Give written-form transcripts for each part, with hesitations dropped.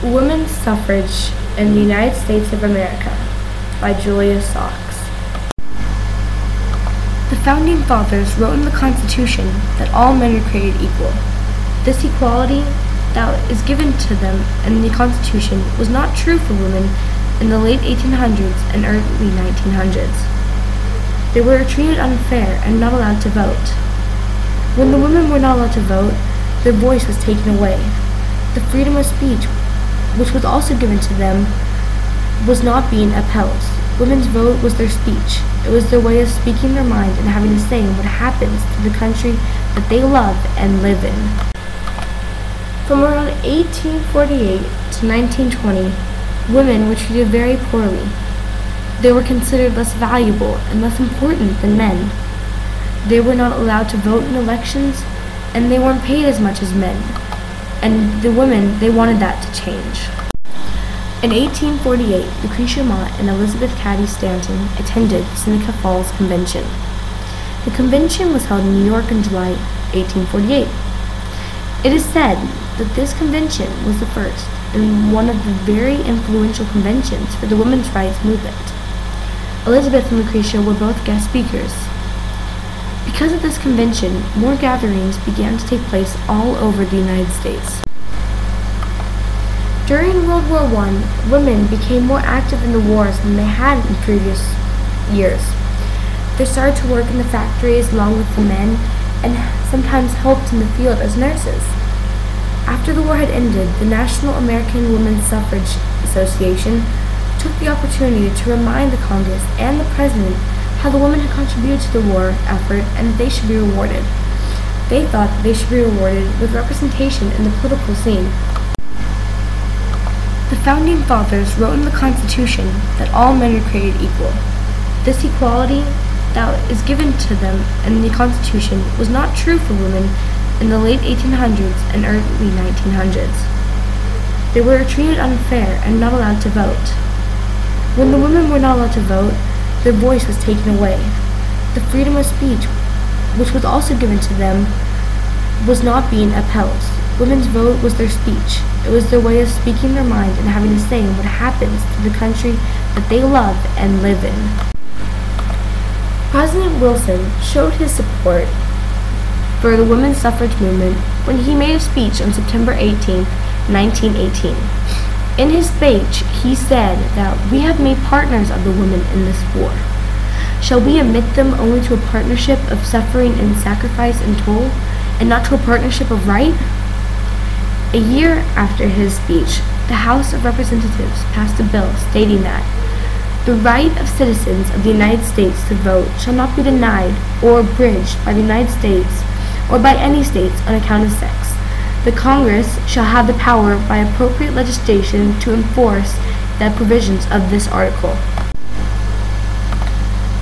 Women's Suffrage in the United States of America by Julia Sachs. The Founding Fathers wrote in the Constitution that all men are created equal. This equality that is given to them in the Constitution was not true for women in the late 1800s and early 1900s. They were treated unfair and not allowed to vote. When the women were not allowed to vote, their voice was taken away. The freedom of speech, which was also given to them, was not being upheld. Women's vote was their speech. It was their way of speaking their mind and having a say in what happens to the country that they love and live in. From around 1848 to 1920, women were treated very poorly. They were considered less valuable and less important than men. They were not allowed to vote in elections, and they weren't paid as much as men. And the women, they wanted that to change. In 1848, Lucretia Mott and Elizabeth Cady Stanton attended Seneca Falls Convention. The convention was held in New York in July 1848. It is said that this convention was the first and one of the very influential conventions for the women's rights movement. Elizabeth and Lucretia were both guest speakers. Because of this convention, more gatherings began to take place all over the United States. During World War I, women became more active in the wars than they had in previous years. They started to work in the factories along with the men and sometimes helped in the field as nurses. After the war had ended, the National American Women's Suffrage Association took the opportunity to remind the Congress and the President how the women had contributed to the war effort and that they should be rewarded. They thought that they should be rewarded with representation in the political scene. The Founding Fathers wrote in the Constitution that all men are created equal. This equality that is given to them in the Constitution was not true for women in the late 1800s and early 1900s. They were treated unfair and not allowed to vote. When the women were not allowed to vote, their voice was taken away. The freedom of speech, which was also given to them, was not being upheld. Women's vote was their speech. It was their way of speaking their mind and having a say in what happens to the country that they love and live in. President Wilson showed his support for the women's suffrage movement when he made a speech on September 18, 1918. In his speech, he said that we have made partners of the women in this war. Shall we admit them only to a partnership of suffering and sacrifice and toil, and not to a partnership of right? A year after his speech, the House of Representatives passed a bill stating that the right of citizens of the United States to vote shall not be denied or abridged by the United States or by any states on account of sex. The Congress shall have the power by appropriate legislation to enforce the provisions of this article.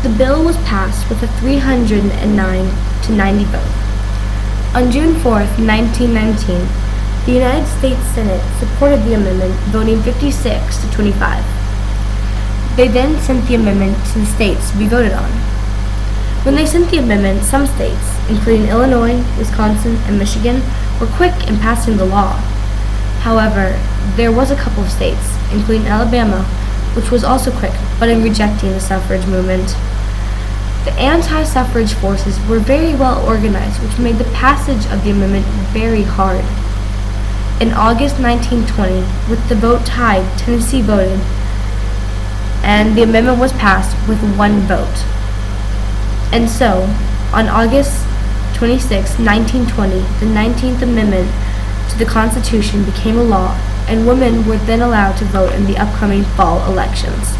The bill was passed with a 309 to 90 vote. On June 4, 1919, the United States Senate supported the amendment, voting 56 to 25. They then sent the amendment to the states to be voted on. When they sent the amendment, some states, including Illinois, Wisconsin, and Michigan, were quick in passing the law. However, there was a couple of states, including Alabama, which was also quick, but in rejecting the suffrage movement. The anti-suffrage forces were very well organized, which made the passage of the amendment very hard. In August 1920, with the vote tied, Tennessee voted, and the amendment was passed with one vote. And so, on August 26, 1920, the 19th Amendment to the Constitution became a law, and women were then allowed to vote in the upcoming fall elections.